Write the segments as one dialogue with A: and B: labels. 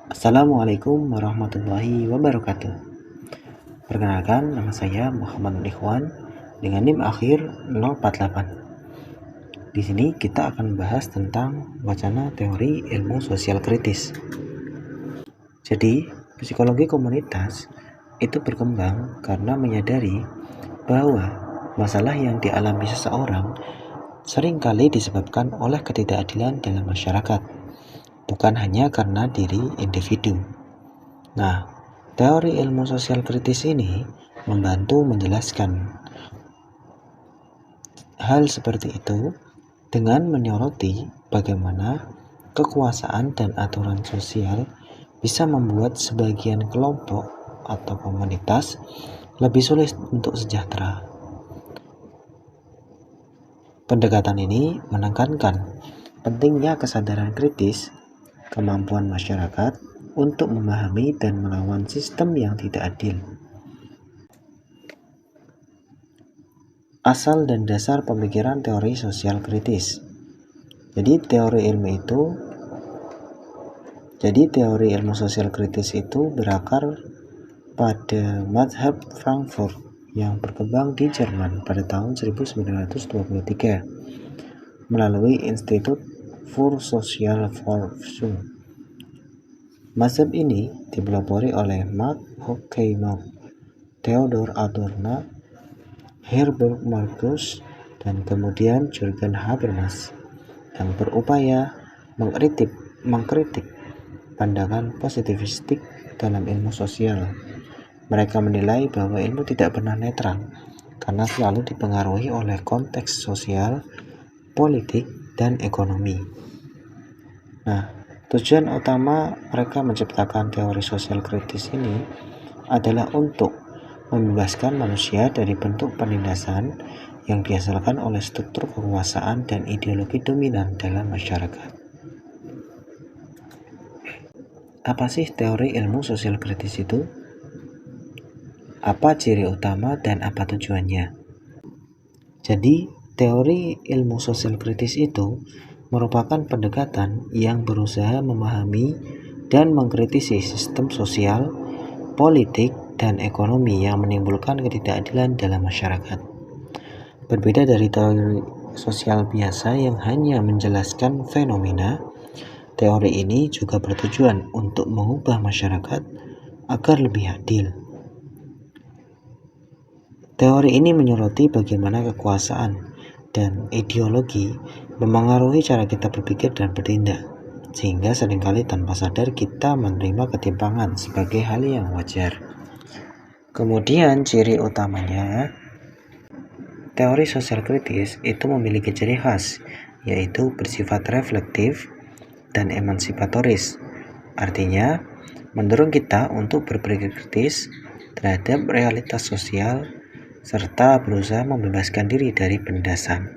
A: Assalamualaikum warahmatullahi wabarakatuh. Perkenalkan, nama saya Muhammad Ikhwan dengan NIM akhir 048. Di sini kita akan membahas tentang wacana teori ilmu sosial kritis. Jadi, psikologi komunitas itu berkembang karena menyadari bahwa masalah yang dialami seseorang seringkali disebabkan oleh ketidakadilan dalam masyarakat, bukan hanya karena diri individu. Nah, teori ilmu sosial kritis ini membantu menjelaskan hal seperti itu dengan menyoroti bagaimana kekuasaan dan aturan sosial bisa membuat sebagian kelompok atau komunitas lebih sulit untuk sejahtera. Pendekatan ini menekankan pentingnya kesadaran kritis, kemampuan masyarakat untuk memahami dan melawan sistem yang tidak adil. Asal dan dasar pemikiran teori sosial kritis. Jadi teori ilmu sosial kritis itu berakar pada mazhab Frankfurt yang berkembang di Jerman pada tahun 1923 melalui Institut für Sozialforschung. Mazhab ini dipelopori oleh Mark Horkheimer, Theodor Adorno, Herbert Marcuse, dan kemudian Jürgen Habermas yang berupaya mengkritik pandangan positivistik dalam ilmu sosial. Mereka menilai bahwa ilmu tidak pernah netral karena selalu dipengaruhi oleh konteks sosial, politik, dan ekonomi. Nah, tujuan utama mereka menciptakan teori sosial kritis ini adalah untuk membebaskan manusia dari bentuk penindasan yang dihasilkan oleh struktur kekuasaan dan ideologi dominan dalam masyarakat. Apa sih teori ilmu sosial kritis itu? Apa ciri utama dan apa tujuannya? Jadi, teori ilmu sosial kritis itu merupakan pendekatan yang berusaha memahami dan mengkritisi sistem sosial, politik, dan ekonomi yang menimbulkan ketidakadilan dalam masyarakat. Berbeda dari teori sosial biasa yang hanya menjelaskan fenomena, teori ini juga bertujuan untuk mengubah masyarakat agar lebih adil. Teori ini menyoroti bagaimana kekuasaan dan ideologi memengaruhi cara kita berpikir dan bertindak, sehingga seringkali tanpa sadar kita menerima ketimpangan sebagai hal yang wajar. Kemudian ciri utamanya, teori sosial kritis itu memiliki ciri khas, yaitu bersifat reflektif dan emansipatoris. Artinya, mendorong kita untuk berpikir kritis terhadap realitas sosial serta berusaha membebaskan diri dari penindasan.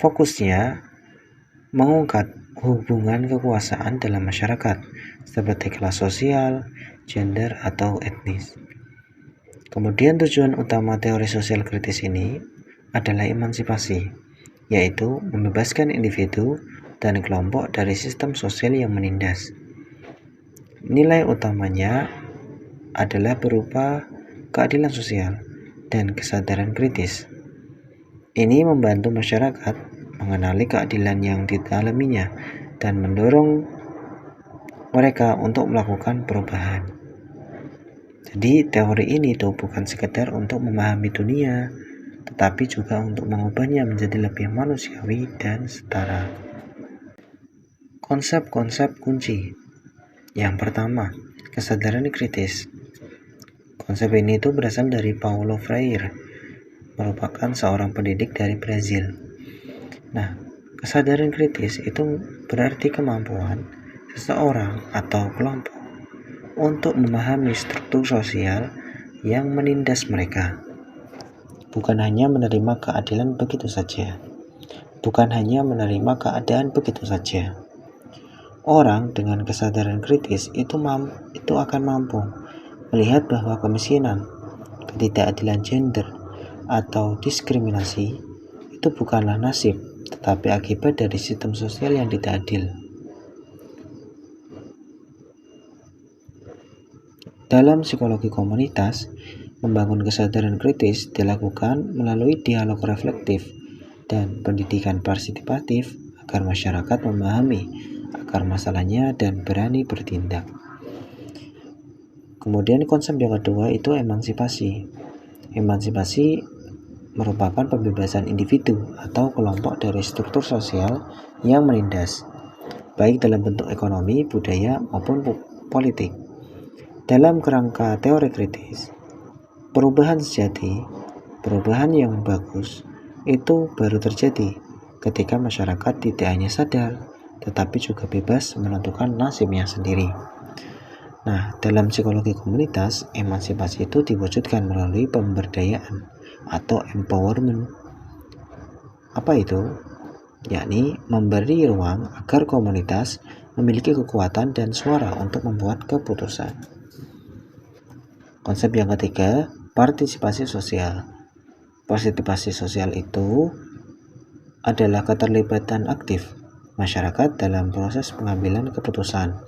A: Fokusnya mengungkap hubungan kekuasaan dalam masyarakat seperti kelas sosial, gender, atau etnis. Kemudian tujuan utama teori sosial kritis ini adalah emansipasi, yaitu membebaskan individu dan kelompok dari sistem sosial yang menindas. Nilai utamanya adalah berupa keadilan sosial dan kesadaran kritis. Ini membantu masyarakat mengenali keadilan yang dialaminya dan mendorong mereka untuk melakukan perubahan. Jadi teori ini tuh bukan sekedar untuk memahami dunia, tetapi juga untuk mengubahnya menjadi lebih manusiawi dan setara. Konsep-konsep kunci. Yang pertama, kesadaran kritis. Konsep ini itu berasal dari Paulo Freire, merupakan seorang pendidik dari Brazil. Nah, kesadaran kritis itu berarti kemampuan seseorang atau kelompok untuk memahami struktur sosial yang menindas mereka. Bukan hanya menerima keadilan begitu saja. Bukan hanya menerima keadaan begitu saja. Orang dengan kesadaran kritis itu akan mampu melihat bahwa kemiskinan, ketidakadilan gender, atau diskriminasi itu bukanlah nasib, tetapi akibat dari sistem sosial yang tidak adil. Dalam psikologi komunitas, membangun kesadaran kritis dilakukan melalui dialog reflektif dan pendidikan partisipatif agar masyarakat memahami akar masalahnya dan berani bertindak. Kemudian konsep yang kedua itu emansipasi. Emansipasi merupakan pembebasan individu atau kelompok dari struktur sosial yang menindas, baik dalam bentuk ekonomi, budaya, maupun politik. Dalam kerangka teori kritis, perubahan sejati, perubahan yang bagus, itu baru terjadi ketika masyarakat tidak hanya sadar, tetapi juga bebas menentukan nasibnya sendiri. Nah, dalam psikologi komunitas, emansipasi itu diwujudkan melalui pemberdayaan atau empowerment. Apa itu? Yakni memberi ruang agar komunitas memiliki kekuatan dan suara untuk membuat keputusan. Konsep yang ketiga, partisipasi sosial. Partisipasi sosial itu adalah keterlibatan aktif masyarakat dalam proses pengambilan keputusan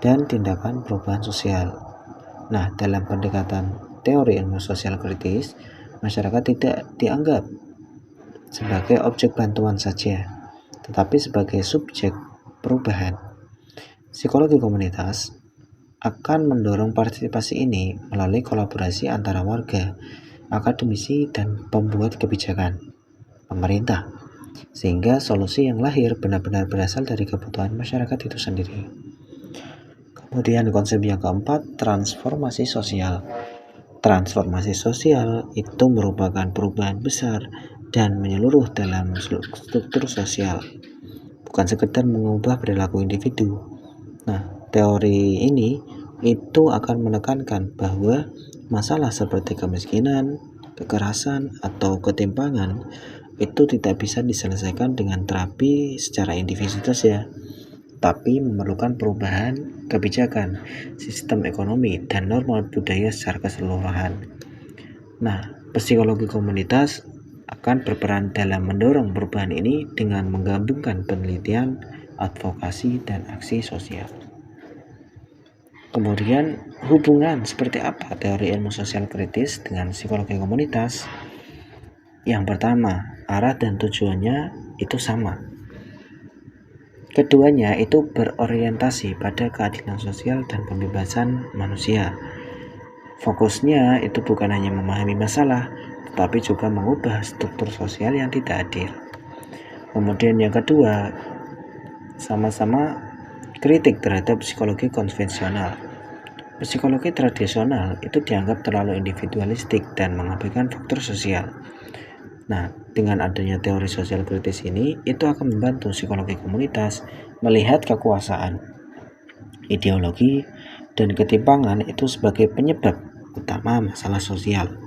A: dan tindakan perubahan sosial. Nah, dalam pendekatan teori ilmu sosial kritis, masyarakat tidak dianggap sebagai objek bantuan saja, tetapi sebagai subjek perubahan. Psikologi komunitas akan mendorong partisipasi ini melalui kolaborasi antara warga, akademisi, dan pembuat kebijakan, pemerintah, sehingga solusi yang lahir benar-benar berasal dari kebutuhan masyarakat itu sendiri. Kemudian konsep yang keempat, transformasi sosial. Transformasi sosial itu merupakan perubahan besar dan menyeluruh dalam struktur sosial, bukan sekedar mengubah perilaku individu. Nah, teori ini itu akan menekankan bahwa masalah seperti kemiskinan, kekerasan, atau ketimpangan itu tidak bisa diselesaikan dengan terapi secara individu saja, tapi memerlukan perubahan kebijakan, sistem ekonomi, dan norma budaya secara keseluruhan. Nah, psikologi komunitas akan berperan dalam mendorong perubahan ini dengan menggabungkan penelitian, advokasi, dan aksi sosial. Kemudian, hubungan seperti apa teori ilmu sosial kritis dengan psikologi komunitas? Yang pertama, arah dan tujuannya itu sama. Keduanya itu berorientasi pada keadilan sosial dan pembebasan manusia. Fokusnya itu bukan hanya memahami masalah, tetapi juga mengubah struktur sosial yang tidak adil. Kemudian yang kedua, sama-sama kritik terhadap psikologi konvensional. Psikologi tradisional itu dianggap terlalu individualistik dan mengabaikan faktor sosial. Nah, dengan adanya teori sosial kritis ini, itu akan membantu psikologi komunitas melihat kekuasaan, ideologi, dan ketimpangan itu sebagai penyebab utama masalah sosial.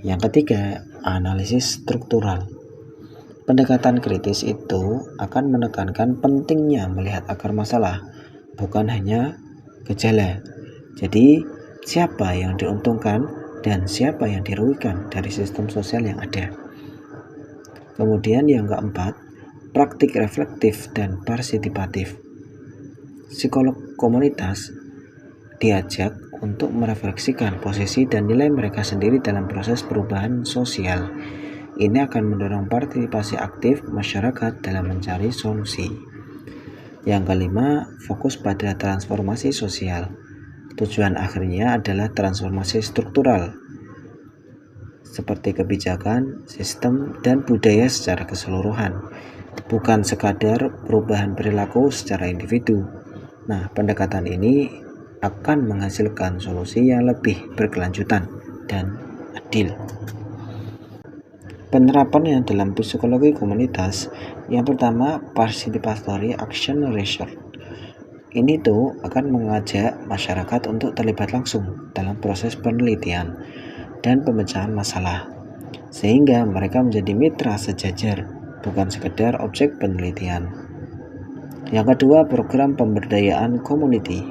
A: Yang ketiga, analisis struktural. Pendekatan kritis itu akan menekankan pentingnya melihat akar masalah, bukan hanya gejala. Jadi, siapa yang diuntungkan dan siapa yang dirugikan dari sistem sosial yang ada. Kemudian yang keempat, praktik reflektif dan partisipatif. Psikolog komunitas diajak untuk merefleksikan posisi dan nilai mereka sendiri dalam proses perubahan sosial. Ini akan mendorong partisipasi aktif masyarakat dalam mencari solusi. Yang kelima, fokus pada transformasi sosial. Tujuan akhirnya adalah transformasi struktural, seperti kebijakan, sistem, dan budaya secara keseluruhan, bukan sekadar perubahan perilaku secara individu. Nah, pendekatan ini akan menghasilkan solusi yang lebih berkelanjutan dan adil. Penerapannya dalam psikologi komunitas, yang pertama, participatory action research. Ini tuh akan mengajak masyarakat untuk terlibat langsung dalam proses penelitian dan pemecahan masalah, sehingga mereka menjadi mitra sejajar, bukan sekedar objek penelitian. Yang kedua, program pemberdayaan community.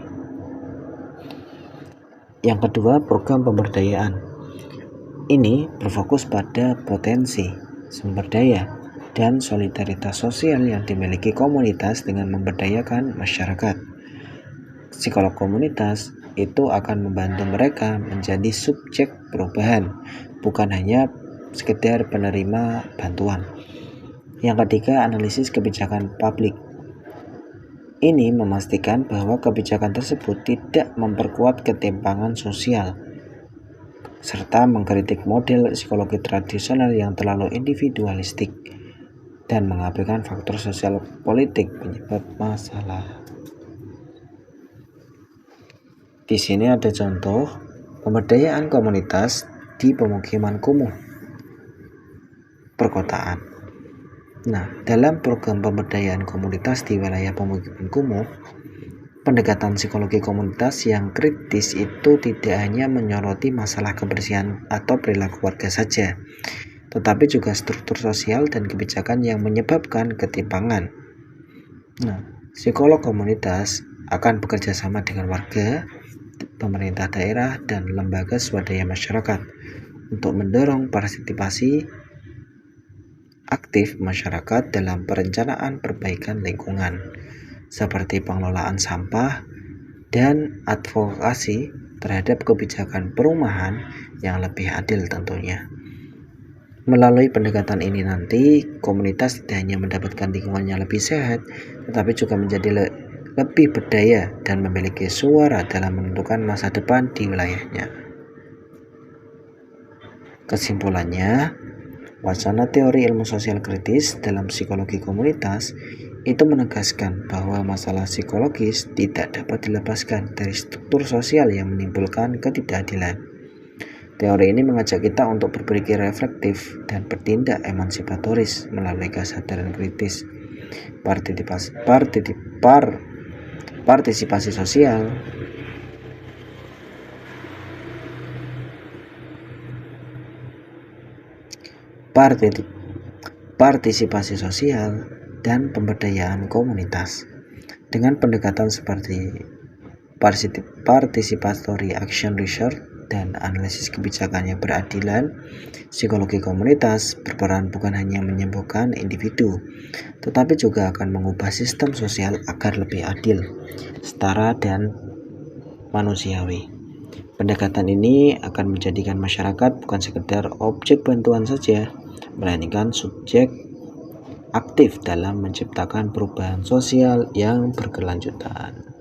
A: Ini berfokus pada potensi, sumber daya, dan solidaritas sosial yang dimiliki komunitas dengan memberdayakan masyarakat. Psikolog komunitas itu akan membantu mereka menjadi subjek perubahan, bukan hanya sekedar penerima bantuan. Yang ketiga, analisis kebijakan publik. Ini memastikan bahwa kebijakan tersebut tidak memperkuat ketimpangan sosial, serta mengkritik model psikologi tradisional yang terlalu individualistik dan mengabaikan faktor sosial politik penyebab masalah. Di sini ada contoh pemberdayaan komunitas di pemukiman kumuh perkotaan. Nah, dalam program pemberdayaan komunitas di wilayah pemukiman kumuh, pendekatan psikologi komunitas yang kritis itu tidak hanya menyoroti masalah kebersihan atau perilaku warga saja, tetapi juga struktur sosial dan kebijakan yang menyebabkan ketimpangan. Nah, psikolog komunitas akan bekerja sama dengan warga, pemerintah daerah, dan lembaga swadaya masyarakat untuk mendorong partisipasi aktif masyarakat dalam perencanaan perbaikan lingkungan, seperti pengelolaan sampah dan advokasi terhadap kebijakan perumahan yang lebih adil tentunya. Melalui pendekatan ini nanti, komunitas tidak hanya mendapatkan lingkungannya lebih sehat, tetapi juga menjadi lebih berdaya dan memiliki suara dalam menentukan masa depan di wilayahnya. Kesimpulannya, wacana teori ilmu sosial kritis dalam psikologi komunitas itu menegaskan bahwa masalah psikologis tidak dapat dilepaskan dari struktur sosial yang menimbulkan ketidakadilan. Teori ini mengajak kita untuk berpikir reflektif dan bertindak emansipatoris melalui kesadaran kritis, partisipasi sosial, dan pemberdayaan komunitas. Dengan pendekatan seperti participatory action research dan analisis kebijakan yang beradilan, psikologi komunitas berperan bukan hanya menyembuhkan individu, tetapi juga akan mengubah sistem sosial agar lebih adil, setara, dan manusiawi. Pendekatan ini akan menjadikan masyarakat bukan sekedar objek bantuan saja, melainkan subjek aktif dalam menciptakan perubahan sosial yang berkelanjutan.